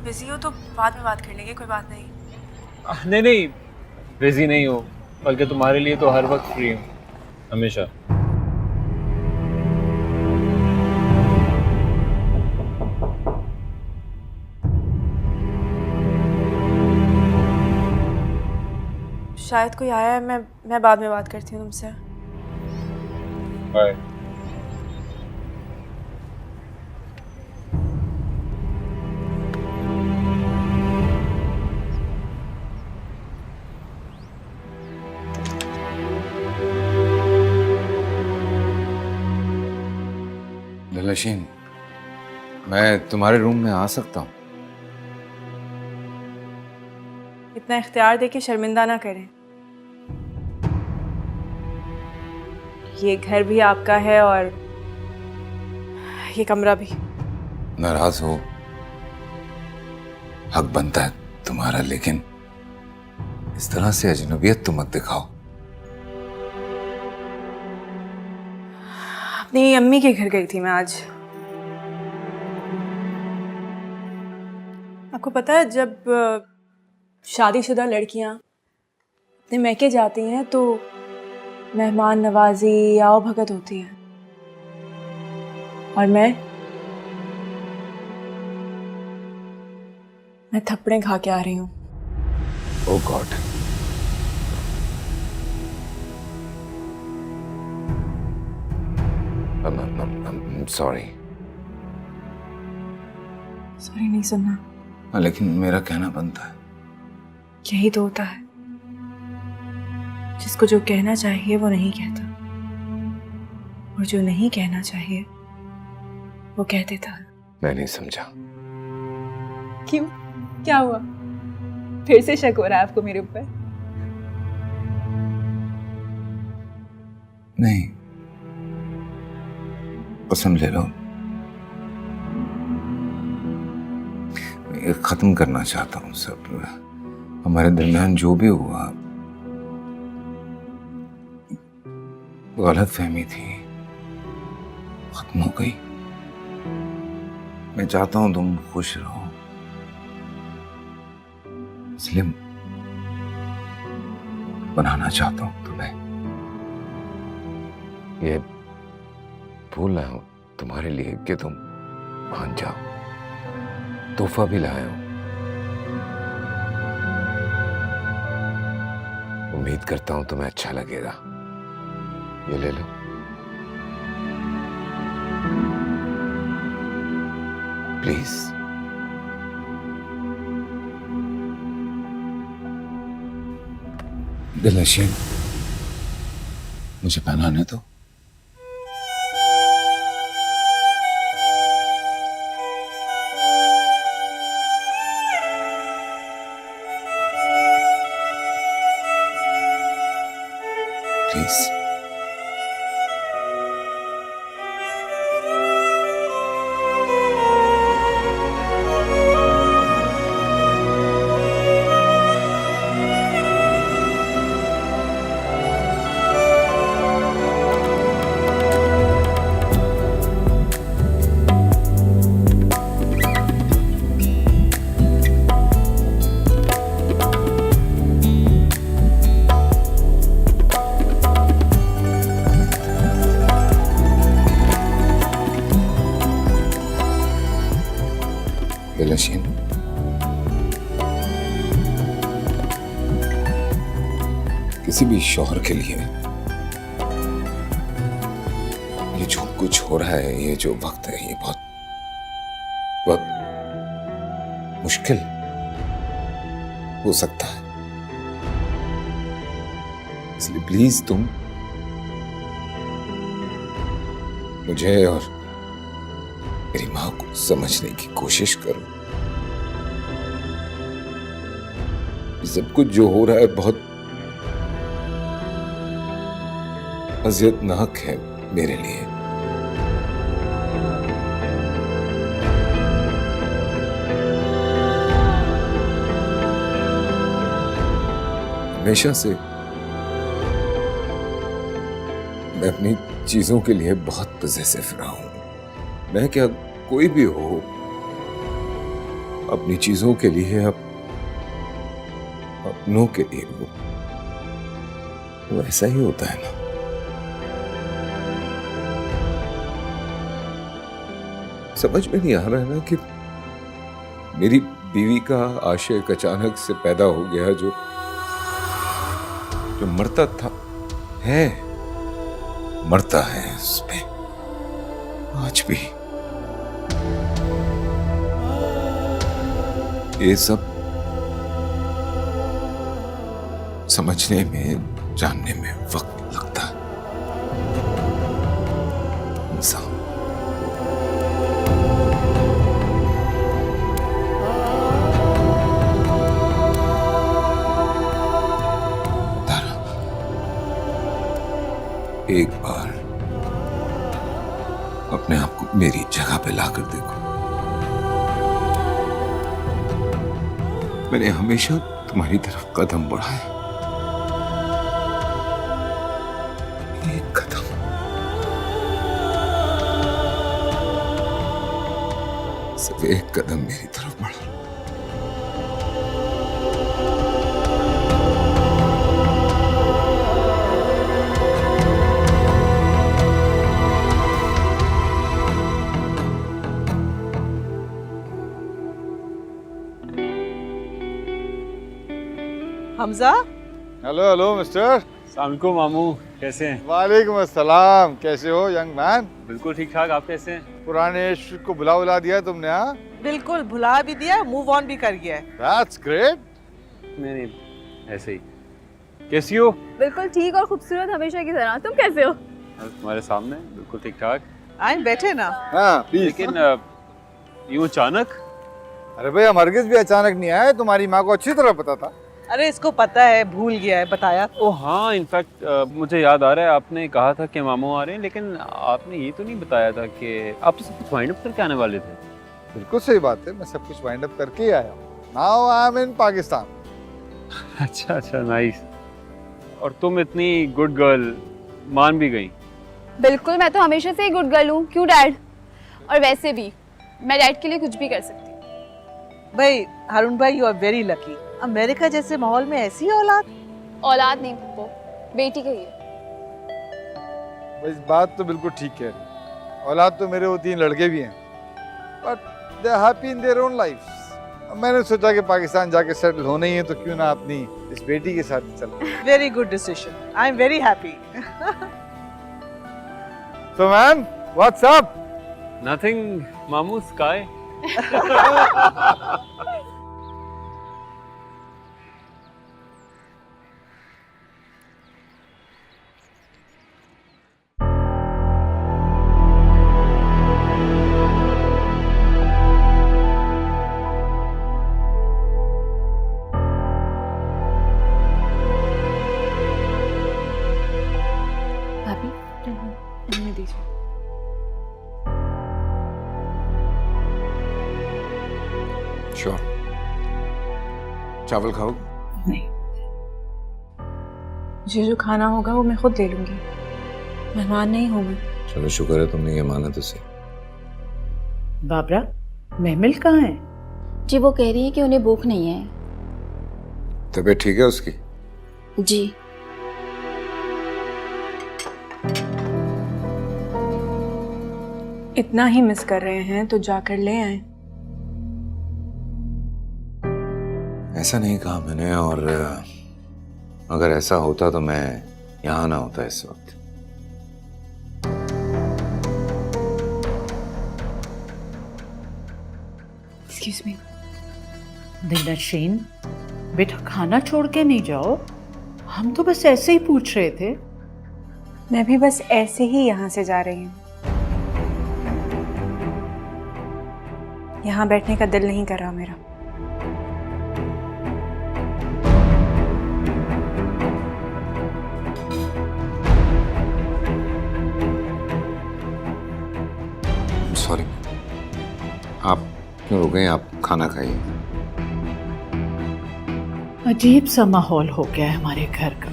Busy हो तो बाद में बात कर लेंगे, कोई बात नहीं। नहीं नहीं, बिजी नहीं हो, बल्कि तुम्हारे लिए तो हर वक्त फ्री हूँ, हमेशा। शायद कोई आया है, मैं बाद में बात करती हूँ तुमसे। बाय। ललशीन, मैं तुम्हारे रूम में आ सकता हूँ? इतना इख्तियार दे के शर्मिंदा ना करें। ये घर भी आपका है और ये कमरा भी। नाराज हो, हक बनता है तुम्हारा, लेकिन इस तरह से अजनबियत तो मत दिखाओ। अपनी अम्मी के घर गई थी मैं आज। आपको पता है, जब शादीशुदा लड़कियां अपने मैके जाती हैं तो मेहमान नवाजी आओ भगत होती है, और मैं थप्पड़े खा के आ रही हूँ। ओह गॉड, सॉरी। सॉरी नहीं सुनना। हाँ, लेकिन मेरा कहना बनता है। यही तो होता है, जिसको जो कहना चाहिए वो नहीं कहता, और जो नहीं कहना चाहिए वो कह देता। मैं नहीं समझा। क्यों, क्या हुआ? फिर से शक हो रहा है आपको मेरे ऊपर? नहीं, कसम ले लो, मैं खत्म करना चाहता हूँ सब। हमारे दरमियान जो भी हुआ गलत फहमी थी, खत्म हो गई। मैं चाहता हूं तुम खुश रहो, इसलिए बनाना चाहता हूं तुम्हें। ये भूल रहा हूं तुम्हारे लिए कि तुम मान जाओ। तोहफा भी लाया हूं, उम्मीद करता हूं तुम्हें अच्छा लगेगा। ये ले लो। प्लीज। दिलनशीन, मुझे पहनाने दो। प्लीज। दिलनशीन, किसी भी शौहर के लिए ये जो कुछ हो रहा है, ये जो वक्त है, ये बहुत बहुत मुश्किल हो सकता है। इसलिए प्लीज तुम मुझे और मेरी मां को समझने की कोशिश करो। सब कुछ जो हो रहा है बहुत अज़ियतनाक है मेरे लिए। हमेशा से मैं अपनी चीजों के लिए बहुत पॉसेसिव रहा हूं। मैं क्या, कोई भी हो, अपनी चीजों के लिए, अपनों के लिए वो ऐसा ही होता है ना। समझ में नहीं आ रहा है ना कि मेरी बीवी का आशिक अचानक से पैदा हो गया, जो मरता था, मरता है उसमें आज भी। ये सब समझने में, जानने में वक्त लगता है। इंसान एक बार अपने आप को मेरी जगह पे लाकर देखो। मैंने हमेशा तुम्हारी तरफ कदम बढ़ाए, एक कदम, सिर्फ एक कदम मेरी तरफ बढ़ा। हमजा। Hello hello mister. अस्सलाम वालेकुम मामू, कैसे हैं? वालेकुम अस्सलाम, कैसे हो यंग मैन? बिल्कुल ठीक ठाक, आप कैसे हैं? पुराने इश्क को भुला दिया तुमने, हाँ? बिल्कुल भुला भी दिया, मूव ऑन भी कर गया है। That's great. नहीं, ऐसे ही। कैसी हो? बिल्कुल ठीक और खूबसूरत हमेशा की तरह। तुम कैसे हो? तुम्हारे सामने बिल्कुल ठीक ठाक। आए बैठे ना। हाँ प्लीज। लेकिन यूं अचानक? अरे भाई, हम हरगिज भी अचानक नहीं आए, तुम्हारी माँ को अच्छी तरह पता था। अरे इसको पता है, भूल गया है, बताया। ओ हाँ, इनफैक्ट मुझे याद आ रहा है, आपने कहा था कि मामू आ रहे हैं, लेकिन आपने ये तो नहीं बताया था कि आप तो सब कुछ वाइंड अप करके आने वाले थे। बिल्कुल सही बात है, मैं सब कुछ वाइंड अप करके ही आया हूँ। नाउ आई एम इन पाकिस्तान। अच्छा, नाइस। और तुम इतनी गुड गर्ल मान भी गई। बिल्कुल, मैं तो हमेशा से ही गुड गर्ल हूँ। क्यों डैड? और वैसे भी मैं डैड के लिए कुछ भी कर सकती हूँ। भाई हारून भाई, you are very lucky. America जैसे माहौल में ऐसी औलाद नहीं पप्पो, बेटी कही है। इस बात तो बिल्कुल ठीक कह रही। औलाद तो मेरे वो 3 लड़के भी हैं, but they are happy in their own lifes. मैंने सोचा कि पाकिस्तान जाके सेटल होना ही है, तो क्यों ना अपनी इस बेटी के साथ चल। Very good decision, I am very happy. So man, what's up? Nothing, मामू, स्काई। श्योर। चावल खाओ? नहीं, मुझे जो खाना होगा वो मैं खुद ले लूंगी। मेहमान नहीं हूँ मैं। चलो, शुक्र है तुमने ये माना तो सही। बाबरा, महमिल कहाँ है? जी वो कह रही है कि उन्हें भूख नहीं है। तबीयत ठीक है उसकी? जी। इतना ही मिस कर रहे हैं तो जाकर ले आए। ऐसा नहीं कहा मैंने, और अगर ऐसा होता तो मैं यहाँ ना होता इस वक्त। Excuse me. दिलनशीन, बेटा खाना छोड़ के नहीं जाओ। हम तो बस ऐसे ही पूछ रहे थे। मैं भी बस ऐसे ही यहाँ से जा रही हूँ। यहाँ बैठने का दिल नहीं कर रहा मेरा। सॉरी, आप क्यों रुक गए? आप खाना खाइए। अजीब सा माहौल हो गया है हमारे घर का।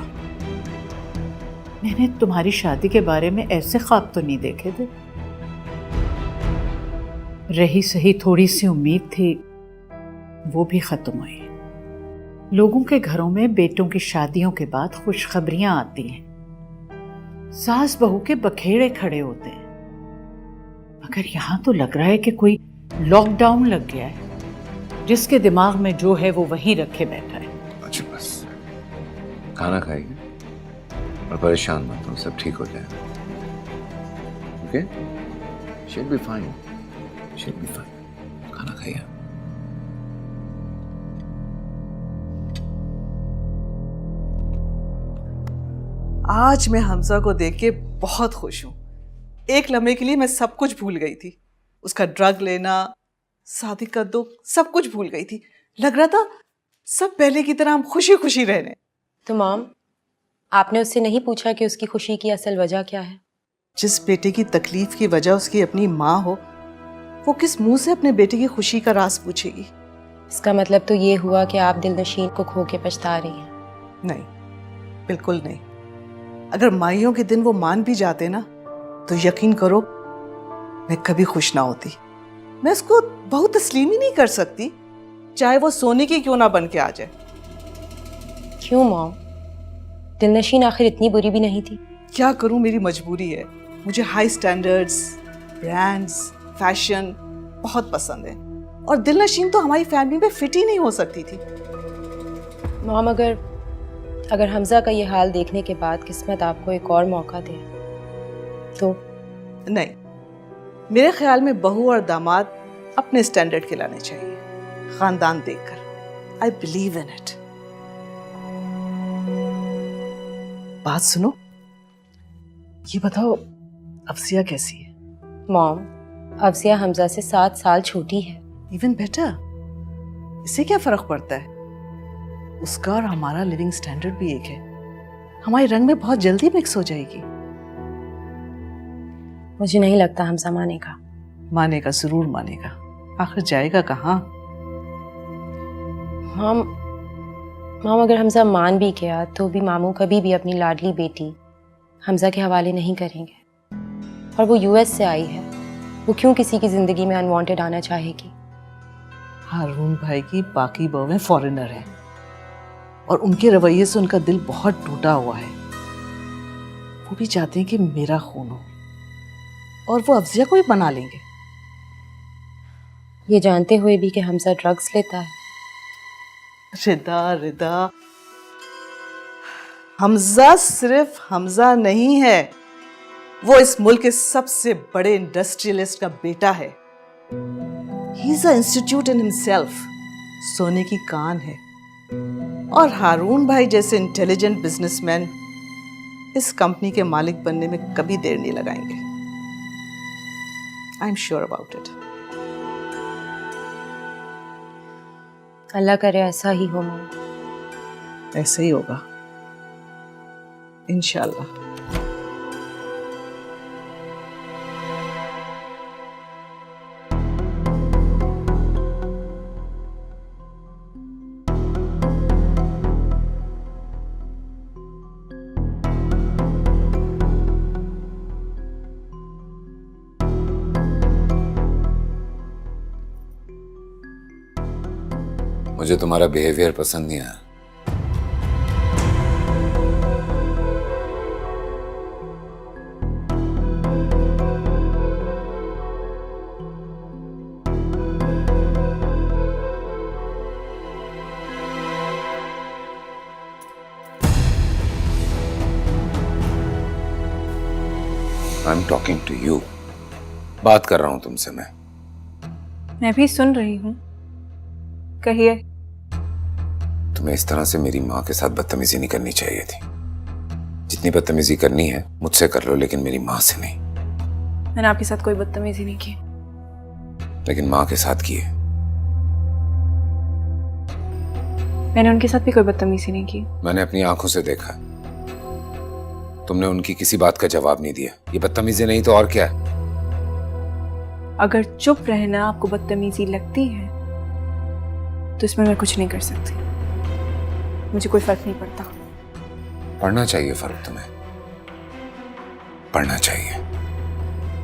मैंने तुम्हारी शादी के बारे में ऐसे ख्वाब तो नहीं देखे थे। रही सही थोड़ी सी उम्मीद थी वो भी खत्म हुई। लोगों के घरों में बेटों की शादियों के बाद खुशखबरियां आती हैं, सास बहू के बखेड़े खड़े होते हैं, मगर यहां तो लग रहा है कि कोई लॉकडाउन लग गया है, जिसके दिमाग में जो है वो वहीं रखे बैठा है। अच्छा बस खाना खाइए और परेशान मत हो, सब ठीक हो जाएगा। Okay, she'll be fine, she'll be fine। खाना खाइए। आज मैं हमजा को देख के बहुत खुश हूँ। एक लम्हे के लिए मैं सब कुछ भूल गई थी, उसका ड्रग लेना, शादी का दुख, सब कुछ भूल गई थी। लग रहा था सब पहले की तरह हम खुशी खुशी रहने। तो मॉम, आपने उससे नहीं पूछा कि उसकी खुशी की असल वजह क्या है? जिस बेटे की तकलीफ की वजह उसकी अपनी माँ हो, वो किस मुंह से अपने बेटे की खुशी का राज पूछेगी? इसका मतलब तो ये हुआ कि आप दिलनशीन को खो के पछता रही हैं। नहीं, बिल्कुल नहीं। अगर माइयों के दिन वो मान भी जाते ना, तो यकीन करो मैं कभी खुश ना होती। मैं उसको बहुत तस्लीम ही नहीं कर सकती, चाहे वो सोने की क्यों ना बन के आ जाए। क्यों मॉम? दिलनशीन आखिर इतनी बुरी भी नहीं थी। क्या करूं, मेरी मजबूरी है। मुझे हाई स्टैंडर्ड्स, ब्रांड्स, फैशन बहुत पसंद है, और दिलनशीन तो हमारी फैमिली में फिट ही नहीं हो सकती थी। मॉम, अगर हमजा का ये हाल देखने के बाद किस्मत आपको एक और मौका दे तो? नहीं, मेरे ख्याल में बहू और दामाद अपने स्टैंडर्ड के लाने चाहिए, खानदान देखकर। I believe in it. बात सुनो, ये बताओ अफसिया कैसी है? मॉम, अफसिया हमजा से 7 साल छोटी है। Even better. इससे क्या फर्क पड़ता है? उसका और हमारा लिविंग स्टैंडर्ड भी एक है, हमारे रंग में बहुत जल्दी मिक्स हो जाएगी। मुझे नहीं लगता हमजा मानेगा। मानेगा, जरूर मानेगा, आखिर जाएगा कहाँ? मॉम, अगर हमजा मान भी गया तो भी मामू कभी भी अपनी लाडली बेटी हमजा के हवाले नहीं करेंगे। और वो यूएस से आई है, वो क्यों किसी की जिंदगी में अनवांटेड आना चाहेगी? हारून भाई की बाकी बहुएं फॉरेनर हैं, और उनके रवैये से उनका दिल बहुत टूटा हुआ है। वो भी चाहते हैं कि मेरा खून हो, और वो अफजिया को भी बना लेंगे, ये जानते हुए भी कि हमजा ड्रग्स लेता है। रिदा, हमजा सिर्फ हमजा नहीं है, वो इस मुल्क के सबसे बड़े इंडस्ट्रियलिस्ट का बेटा है। He is a institute in himself, सोने की कान है। और हारून भाई जैसे इंटेलिजेंट बिजनेसमैन इस कंपनी के मालिक बनने में कभी देर नहीं लगाएंगे। I am sure about it. Allah करे ऐसा ही हो मॉम। ऐसे ही होगा इंशाल्लाह। मुझे तुम्हारा बिहेवियर पसंद नहीं आया। I am talking to you. बात कर रहा हूं तुमसे मैं भी सुन रही हूँ, कहिए। तुम्हें इस तरह से मेरी माँ के साथ बदतमीजी नहीं करनी चाहिए थी। जितनी बदतमीजी करनी है मुझसे कर लो, लेकिन मेरी माँ से नहीं। मैंने आपके साथ कोई बदतमीजी नहीं की। लेकिन माँ के साथ की है। मैंने उनके साथ भी कोई बदतमीजी नहीं की। मैंने अपनी आंखों से देखा। तुमने उनकी किसी बात का जवाब नहीं दिया। ये बदतमीजी नहीं तो और क्या है? अगर चुप रहना आपको बदतमीजी लगती है तो इसमें मैं कुछ नहीं कर सकती। मुझे कोई फर्क नहीं पड़ता। पढ़ना चाहिए फर्क तुम्हें, पढ़ना चाहिए।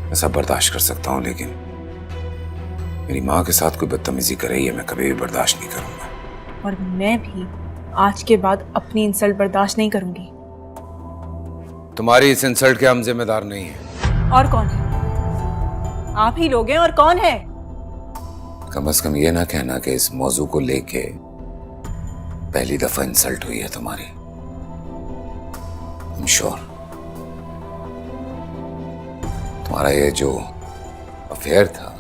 मैं सब बर्दाश्त कर सकता हूं, लेकिन मेरी माँ के साथ कोई बदतमीजी करे ये मैं कभी भी बर्दाश्त नहीं करूंगा। और मैं भी आज के बाद अपनी इंसल्ट बर्दाश्त नहीं करूंगी। तुम्हारी इस इंसल्ट के हम जिम्मेदार नहीं है। और कौन है? आप ही लोग हैं। और कौन है? कम से कम ये ना कहना कि इस मौजू को लेके पहली दफा इंसल्ट हुई है तुम्हारी। I'm sure तुम्हारा ये जो अफेयर था,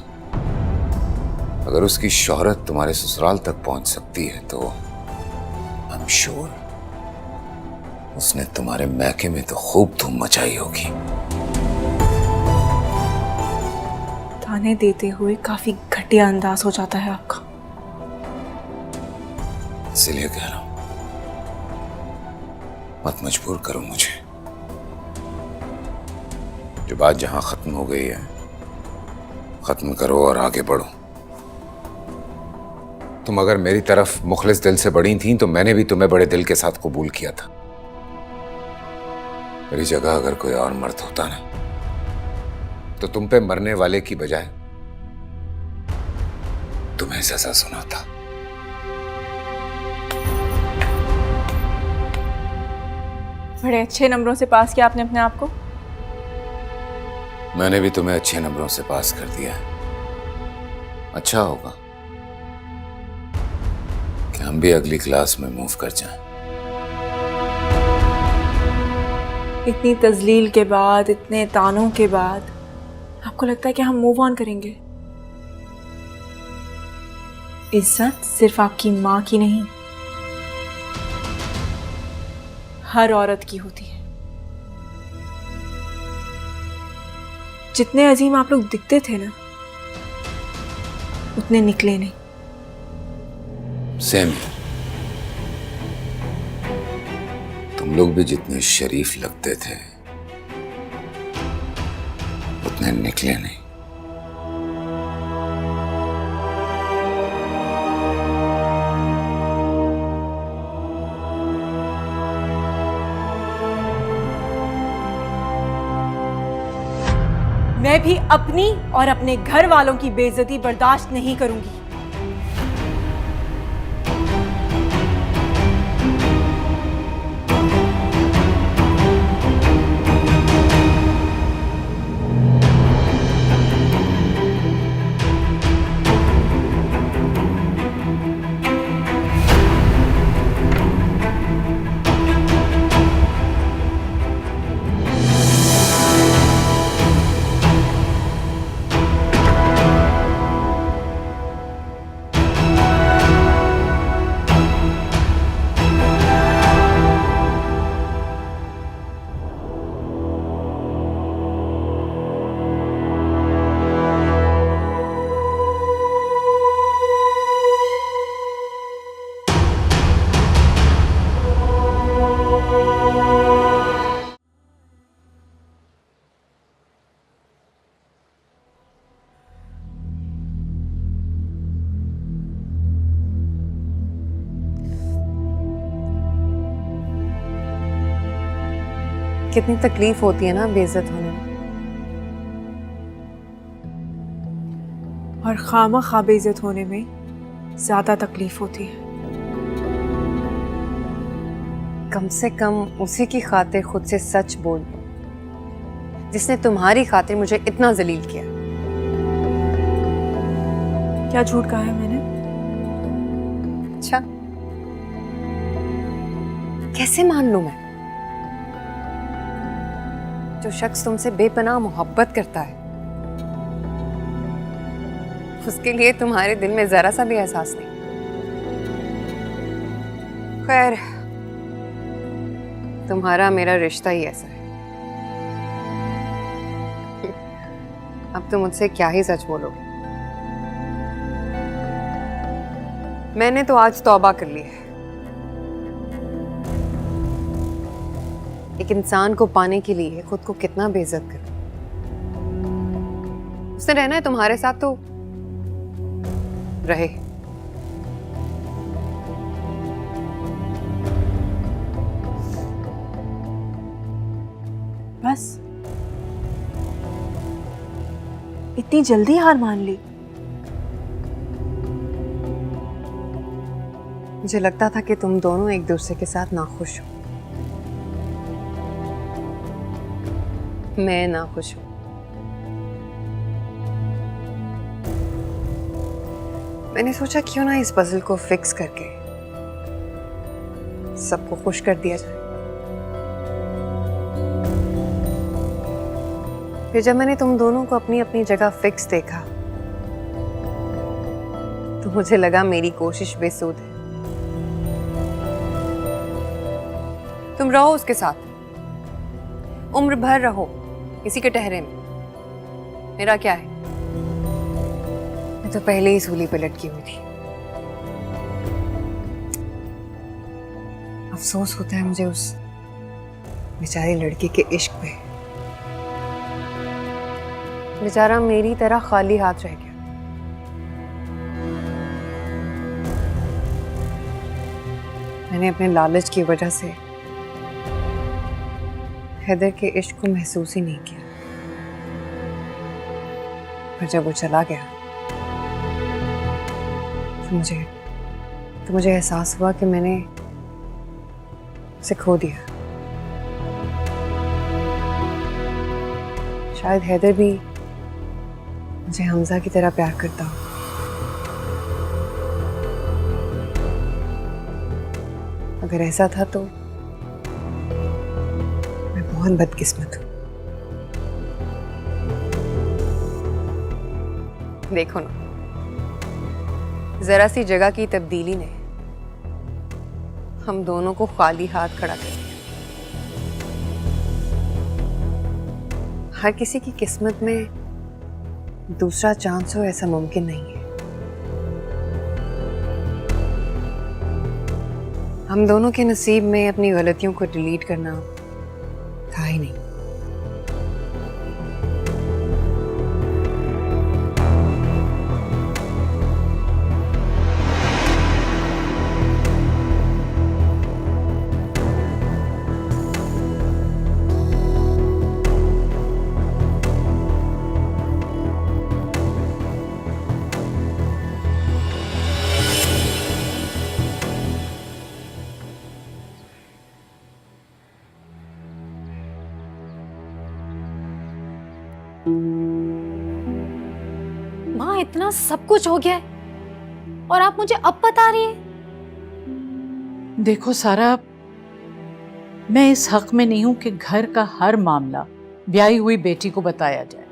अगर उसकी शोहरत तुम्हारे ससुराल तक पहुंच सकती है तो I'm sure उसने तुम्हारे मैके में तो खूब धूम मचाई होगी। ताने देते हुए काफी घटिया अंदाज हो जाता है आपका। इसलिए कह रहा हूं, मत मजबूर करो मुझे। जो बात जहां खत्म हो गई है खत्म करो और आगे बढ़ो। तुम अगर मेरी तरफ मुखलिस दिल से बढ़ी थी तो मैंने भी तुम्हें बड़े दिल के साथ कबूल किया था। मेरी जगह अगर कोई और मर्द होता ना तो तुम पे मरने वाले की बजाय तुम्हें सजा सुनाता। बड़े अच्छे नंबरों से पास किया आपने अपने आप को। मैंने भी तुम्हें अच्छे नंबरों से पास कर दिया है। अच्छा होगा कि हम भी अगली क्लास में मूव कर जाएं। इतनी तजलील के बाद, इतने तानों के बाद आपको लगता है कि हम मूव ऑन करेंगे? इज्जत सिर्फ आपकी माँ की नहीं, हर औरत की होती है। जितने अजीम आप लोग दिखते थे ना, उतने निकले नहीं। सेम। तुम लोग भी जितने शरीफ लगते थे उतने निकले नहीं। मैं भी अपनी और अपने घर वालों की बेइज्जती बर्दाश्त नहीं करूंगी। कितनी तकलीफ होती है ना बेइज्जत होने में। और खामा बेइज्जत होने में ज्यादा तकलीफ होती है। कम से कम उसी की खातिर खुद से सच बोल जिसने तुम्हारी खातिर मुझे इतना जलील किया। क्या झूठ कहा है मैंने? अच्छा, कैसे मान लूं मैं? जो शख्स तुमसे बेपनाह मोहब्बत करता है उसके लिए तुम्हारे दिल में जरा सा भी एहसास नहीं। खैर, तुम्हारा मेरा रिश्ता ही ऐसा है। अब तुम मुझसे क्या ही सच बोलोगे। मैंने तो आज तौबा कर ली है। एक इंसान को पाने के लिए खुद को कितना बेइज्जत करो। उसने रहना है तुम्हारे साथ तो रहे। बस इतनी जल्दी हार मान ली? मुझे लगता था कि तुम दोनों एक दूसरे के साथ नाखुश हो। मैं नाखुश हूं। मैंने सोचा क्यों ना इस पजल को फिक्स करके सबको खुश कर दिया जाए। फिर जब मैंने तुम दोनों को अपनी अपनी जगह फिक्स देखा तो मुझे लगा मेरी कोशिश बेसुध है। तुम रहो उसके साथ, उम्र भर रहो इसी के टहरे में। मेरा क्या है, मैं तो पहले ही सूली पे लटकी हुई थी। अफसोस होता है मुझे उस बेचारे लड़के के इश्क पे। बेचारा मेरी तरह खाली हाथ रह गया। मैंने अपने लालच की वजह से हैदर के इश्क को महसूस ही नहीं किया। पर जब वो चला गया तो मुझे एहसास हुआ कि मैंने उसे खो दिया। शायद हैदर भी मुझे हमजा की तरह प्यार करता हो। अगर ऐसा था तो मैं बहुत बदकिस्मत हूं। देखो ना, जरा सी जगह की तब्दीली ने हम दोनों को खाली हाथ खड़ा कर दिया। हर किसी की किस्मत में दूसरा चांस हो ऐसा मुमकिन नहीं है। हम दोनों के नसीब में अपनी गलतियों को डिलीट करना था ही नहीं। माँ, इतना सब कुछ हो गया है और आप मुझे अब बता रही हैं? देखो सारा, मैं इस हक में नहीं हूं कि घर का हर मामला ब्याही हुई बेटी को बताया जाए।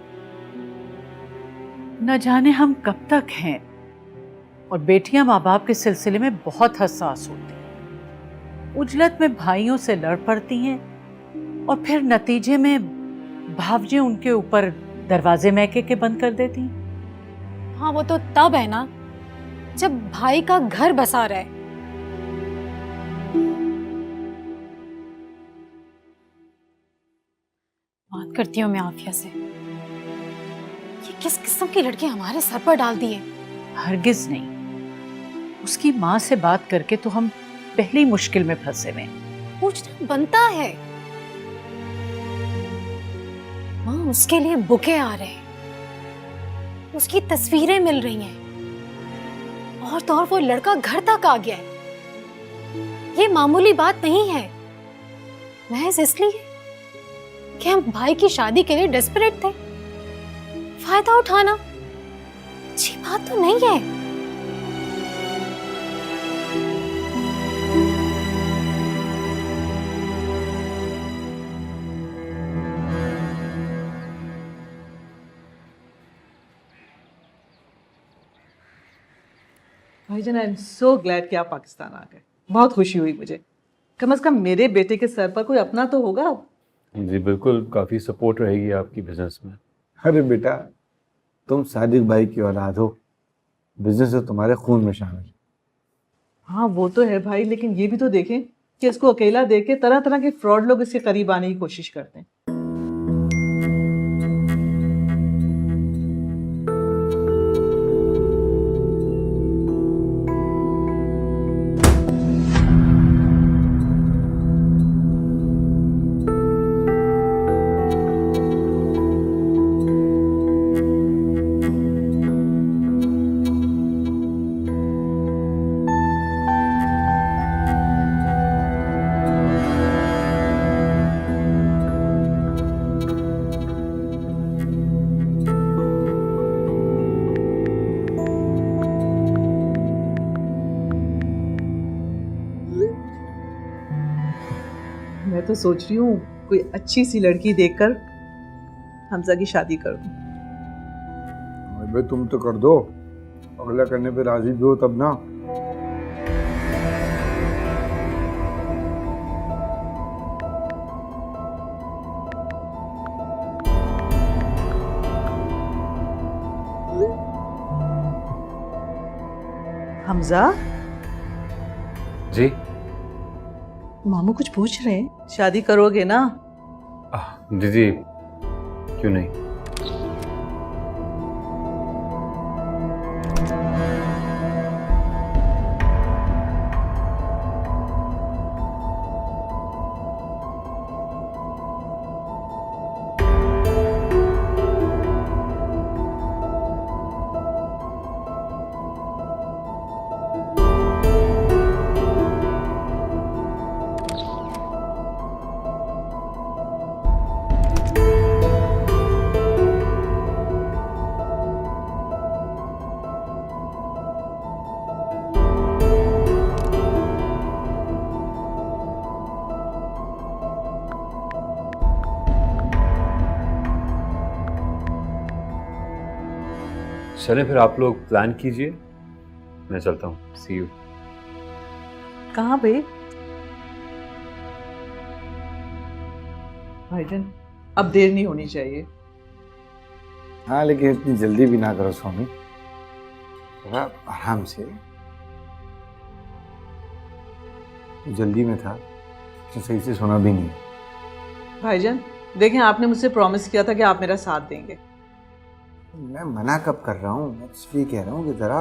न जाने हम कब तक हैं, और बेटियां माँ बाप के सिलसिले में बहुत हसास होती हैं। उजलत में भाइयों से लड़ पड़ती हैं और फिर नतीजे में भावजें उनके ऊपर दरवाजे महके के बंद कर देती हैं। हाँ, वो तो तब है ना जब भाई का घर बसा रहा है। बात करती हूँ मैं आफिया से। ये किस किस्म की लड़के हमारे सर पर डाल दिए? हरगिज नहीं। उसकी माँ से बात करके तो हम पहली मुश्किल में फंसे हुए। पूछना बनता है। माँ, उसके लिए बुके आ रहे हैं, उसकी तस्वीरें मिल रही हैं, और तो और वो लड़का घर तक आ गया है। ये मामूली बात नहीं है, महज इसलिए कि हम भाई की शादी के लिए डेस्परेट थे। फायदा उठाना अच्छी बात तो नहीं है। भाईजान, आई एम सो ग्लैड कि आप पाकिस्तान आ गए। बहुत खुशी हुई मुझे। कम से कम मेरे बेटे के सर पर कोई अपना तो होगा अब। जी बिल्कुल, काफ़ी सपोर्ट रहेगी आपकी बिजनेस में। अरे बेटा, तुम सादिक भाई की औलाद हो, बिजनेस तो तुम्हारे खून में शामिल है। हाँ वो तो है भाई, लेकिन ये भी तो देखें कि इसको अकेला देख के तरह तरह के फ्रॉड लोग इसके करीब आने की कोशिश करते हैं। मैं तो सोच रही हूँ कोई अच्छी सी लड़की देखकर हमजा की शादी कर दूँ। अबे तुम तो कर दो, अगला करने पे राजी भी हो तब ना। हमजा, जी मामू कुछ पूछ रहे हैं, शादी करोगे ना? दीदी क्यों नहीं। चलें फिर आप लोग प्लान कीजिए, मैं चलता हूँ। सी यू। कहाँ पे? भाईजान अब देर नहीं होनी चाहिए। हाँ लेकिन इतनी जल्दी भी ना करो स्वामी, थोड़ा आराम से। जल्दी में था तो सही से सुना भी नहीं। भाईजान देखें, आपने मुझसे प्रॉमिस किया था कि आप मेरा साथ देंगे। मैं मना कब कर रहा हूँ, मैं इसलिए कह रहा हूँ कि जरा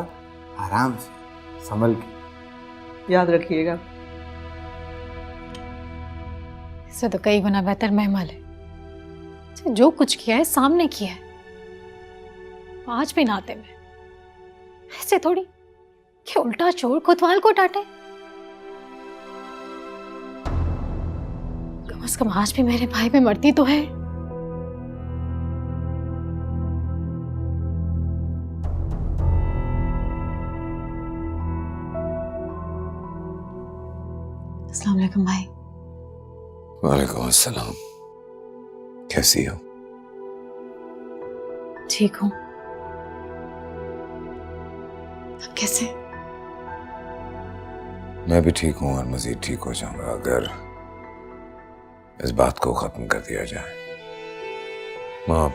आराम से संभल के। याद रखिएगा। इससे तो कई गुना बेहतर महमल है। जो कुछ किया है सामने किया है, आज भी नाते में। ऐसे थोड़ी कि उल्टा चोर कोतवाल को डांटे। कम से कम आज भी मेरे भाई में मरती तो है। अस्सलाम वालेकुम भाई। वालेकुम अस्सलाम। कैसी हो? ठीक हूँ। अब कैसे? मैं भी ठीक हूँ और मजीद ठीक हो जाऊंगा अगर इस बात को खत्म कर दिया जाए। माँ,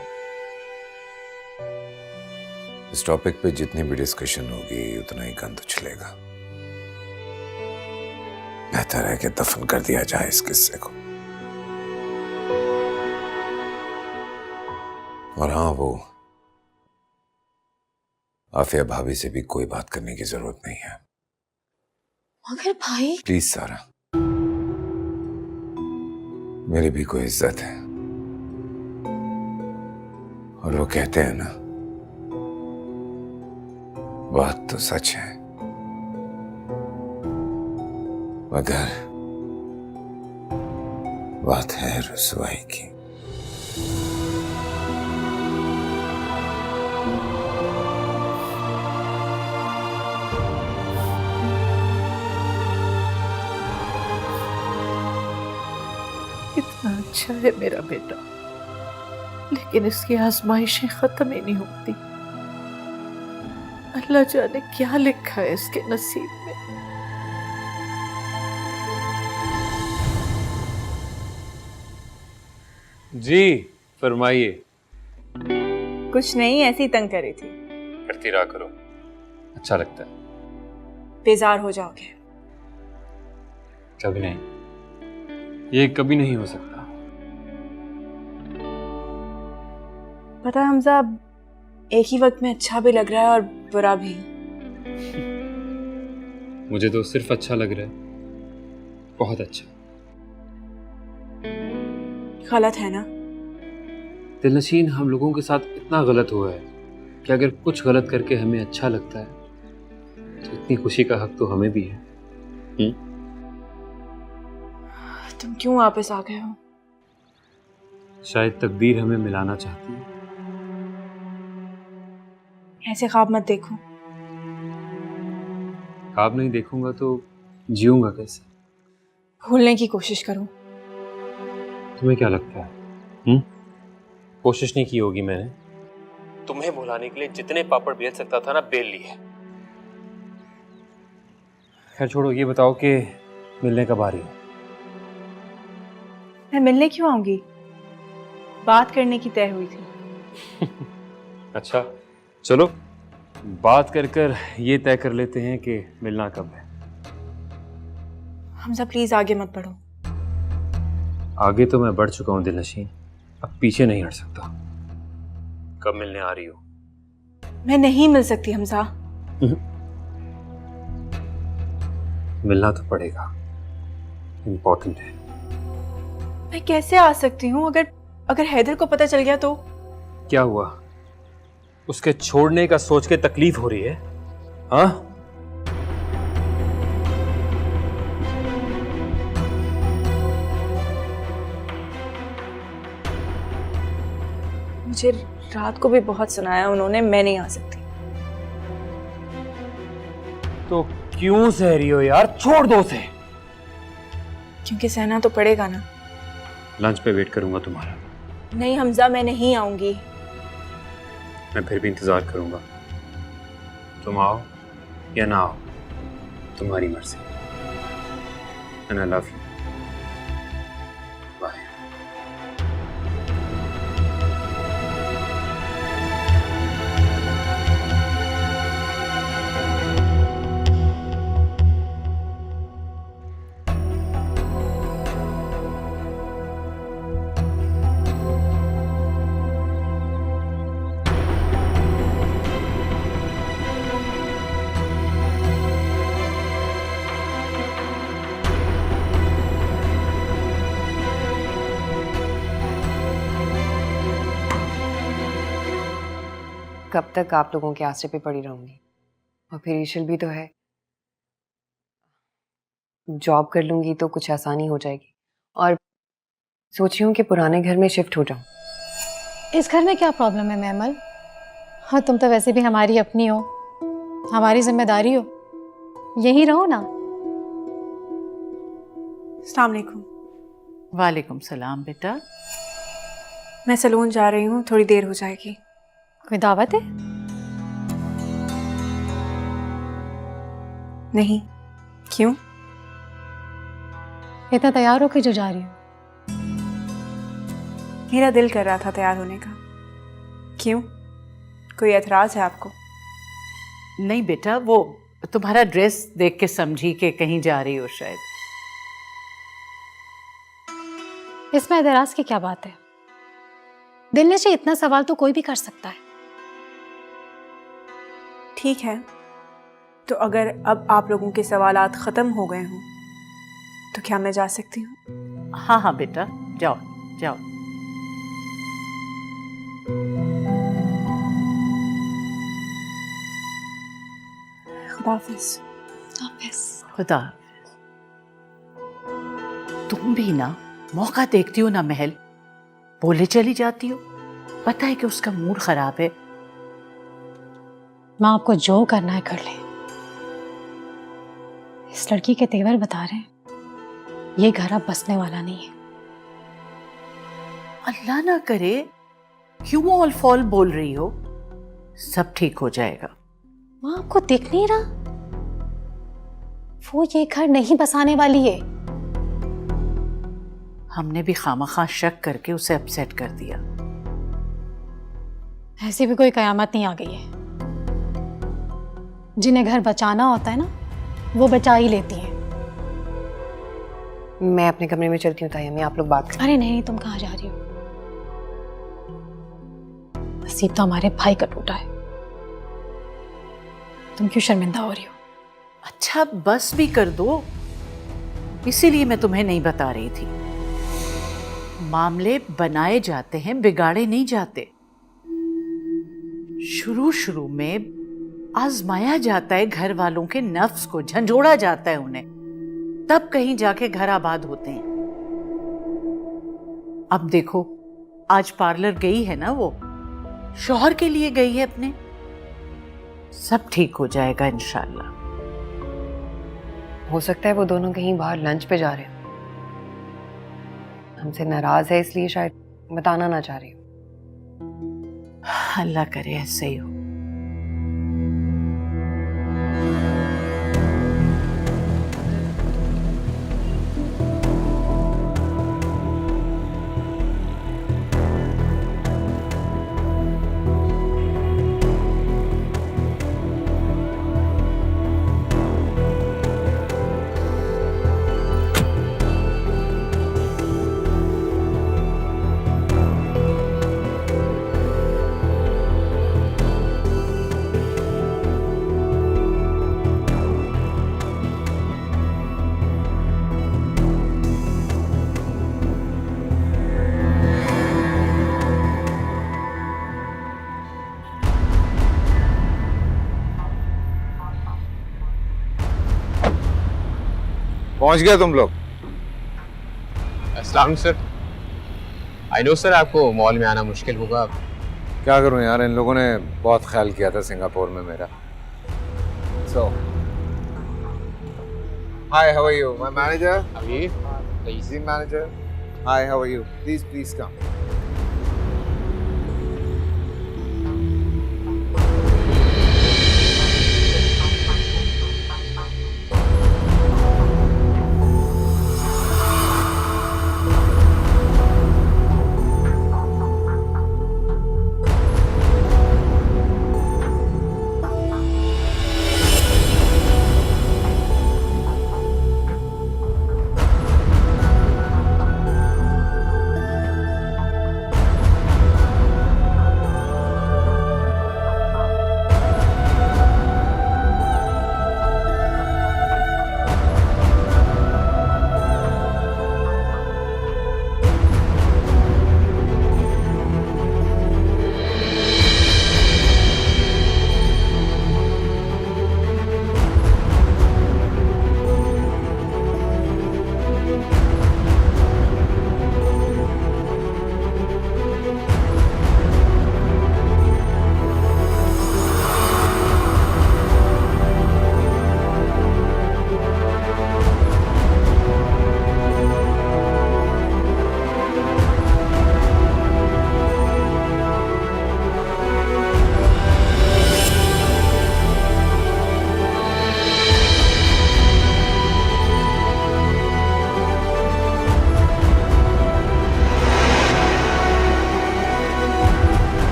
इस टॉपिक पे जितनी भी डिस्कशन होगी उतना ही गंद उछलेगा। बेहतर है कि दफन कर दिया जाए इस किस्से को। और हाँ, वो आफिया भाभी से भी कोई बात करने की जरूरत नहीं है। मगर भाई। प्लीज सारा, मेरी भी कोई इज्जत है। और वो कहते हैं ना, बात तो सच है मगर बात है रुसवाई की। इतना अच्छा है मेरा बेटा, लेकिन इसकी आजमाइशें खत्म ही नहीं होती। अल्लाह जाने क्या लिखा है इसके नसीब में। जी फरमाइए। कुछ नहीं, ऐसी तंग करी थी। करती रहा करो, अच्छा लगता है। बेजार हो जाओगे। कभी नहीं, ये कभी नहीं हो सकता। पता है हमजा, एक ही वक्त में अच्छा भी लग रहा है और बुरा भी। मुझे तो सिर्फ अच्छा लग रहा है, बहुत अच्छा। गलत है ना? दिलनशीन, हम लोगों के साथ इतना गलत हुआ है कि अगर कुछ गलत करके हमें अच्छा लगता है तो इतनी खुशी का हक तो हमें भी है। तुम क्यों वापस आ गए हो? शायद तकदीर हमें मिलाना चाहती है। ऐसे ख्वाब मत देखो। ख्वाब नहीं देखूंगा तो जीऊंगा कैसे? भूलने की कोशिश करो। तुम्हें क्या लगता है? कोशिश नहीं की होगी मैंने। तुम्हें भुलाने के लिए जितने पापड़ बेल सकता था ना, बेल लिए। खैर छोड़ो, ये बताओ कि मिलने कब आ रही हो? मैं मिलने क्यों आऊंगी? बात करने की तय हुई थी। अच्छा चलो, बात कर कर ये तय कर लेते हैं कि मिलना कब है। हमजा प्लीज आगे मत बढ़ो। आगे तो मैं बढ़ चुका हूँ दिलनशीन, अब पीछे नहीं हट सकता। कब मिलने आ रही हो? मैं नहीं मिल सकती हमजा। मिलना तो पड़ेगा, इम्पोर्टेंट है। मैं कैसे आ सकती हूँ? अगर हैदर को पता चल गया तो? क्या हुआ? उसके छोड़ने का सोच के तकलीफ हो रही है? हाँ, मुझे रात को भी बहुत सुनाया उन्होंने, मैं नहीं आ सकती। तो क्यों सह रही हो यार? छोड़ दो उसे। क्योंकि सहना तो पड़ेगा ना। लंच पे वेट करूंगा तुम्हारा। नहीं हमजा, मैं नहीं आऊंगी। मैं फिर भी इंतजार करूंगा। तुम आओ या ना आओ, तुम्हारी मर्जी। And I love you. Bye. कब तक आप लोगों के आसरे पे पड़ी रहूंगी? और फिर ईशल भी तो है। जॉब कर लूंगी तो कुछ आसानी हो जाएगी, और सोच रही हूँ कि पुराने घर में शिफ्ट हो जाऊं। इस घर में क्या प्रॉब्लम है मैमल? हाँ, तुम तो वैसे भी हमारी अपनी हो, हमारी जिम्मेदारी हो, यहीं रहो ना। अस्सलाम वालेकुम। वालेकुम सलाम बेटा। मैं सलून जा रही हूँ, थोड़ी देर हो जाएगी। कोई दावत है? नहीं। क्यों? इतना तैयार होके जो जा रही हो? मेरा दिल कर रहा था तैयार होने का। क्यों? कोई एतराज है आपको? नहीं बेटा, वो तुम्हारा ड्रेस देख के समझी कि कहीं जा रही हो शायद। इसमें एतराज की क्या बात है? दिल ने से इतना सवाल तो कोई भी कर सकता है। ठीक है, तो अगर अब आप लोगों के सवालात ख़त्म हो गए हों तो क्या मैं जा सकती हूँ? हाँ हाँ बेटा, जाओ जाओ। खुदाफिज़। खुदा। तुम भी ना मौका देखती हो ना महल, बोले चली जाती हो। पता है कि उसका मूड खराब है। माँ, आपको जो करना है कर ले। इस लड़की के तेवर बता रहे हैं, ये घर अब बसने वाला नहीं है। अल्लाह ना करे, क्यों ऑल फॉल बोल रही हो? सब ठीक हो जाएगा। माँ, आपको दिख नहीं रहा? वो ये घर नहीं बसाने वाली है। हमने भी खामखा शक करके उसे अपसेट कर दिया। ऐसी भी कोई कयामत नहीं आ गई है। जिन्हें घर बचाना होता है ना, वो बचा ही लेती हैं। मैं अपने कमरे में चलती हूँ तायम्मी, आप लोग बात करें। अरे नहीं, तुम कहाँ जा रही हो? नसीब तो हमारे भाई का टूटा है। तुम क्यों शर्मिंदा हो रही हो? अच्छा बस भी कर दो, इसीलिए मैं तुम्हें नहीं बता रही थी। मामले बनाए जाते हैं, बिगाड़े नहीं जाते। शुरू शुरू में आजमाया जाता है घर वालों के नफ्स को, झंझोड़ा जाता है उन्हें, तब कहीं जाके घर आबाद होते हैं। अब देखो, आज पार्लर गई है ना, वो शौहर के लिए गई है अपने। सब ठीक हो जाएगा इंशाल्लाह। हो सकता है वो दोनों कहीं बाहर लंच पे जा रहे हैं। हमसे नाराज है, इसलिए शायद बताना ना चाह रही हूँ। अल्लाह करे ऐसे ही हो। पहुंच गए तुम लोग? अस्सलाम सर। आई नो सर, आपको मॉल में आना मुश्किल होगा। क्या करूं यार, इन लोगों ने बहुत ख्याल किया था सिंगापुर में मेरा। So, hi, how are you? My manager? अभी Easy manager. Hi, how are you? Please come.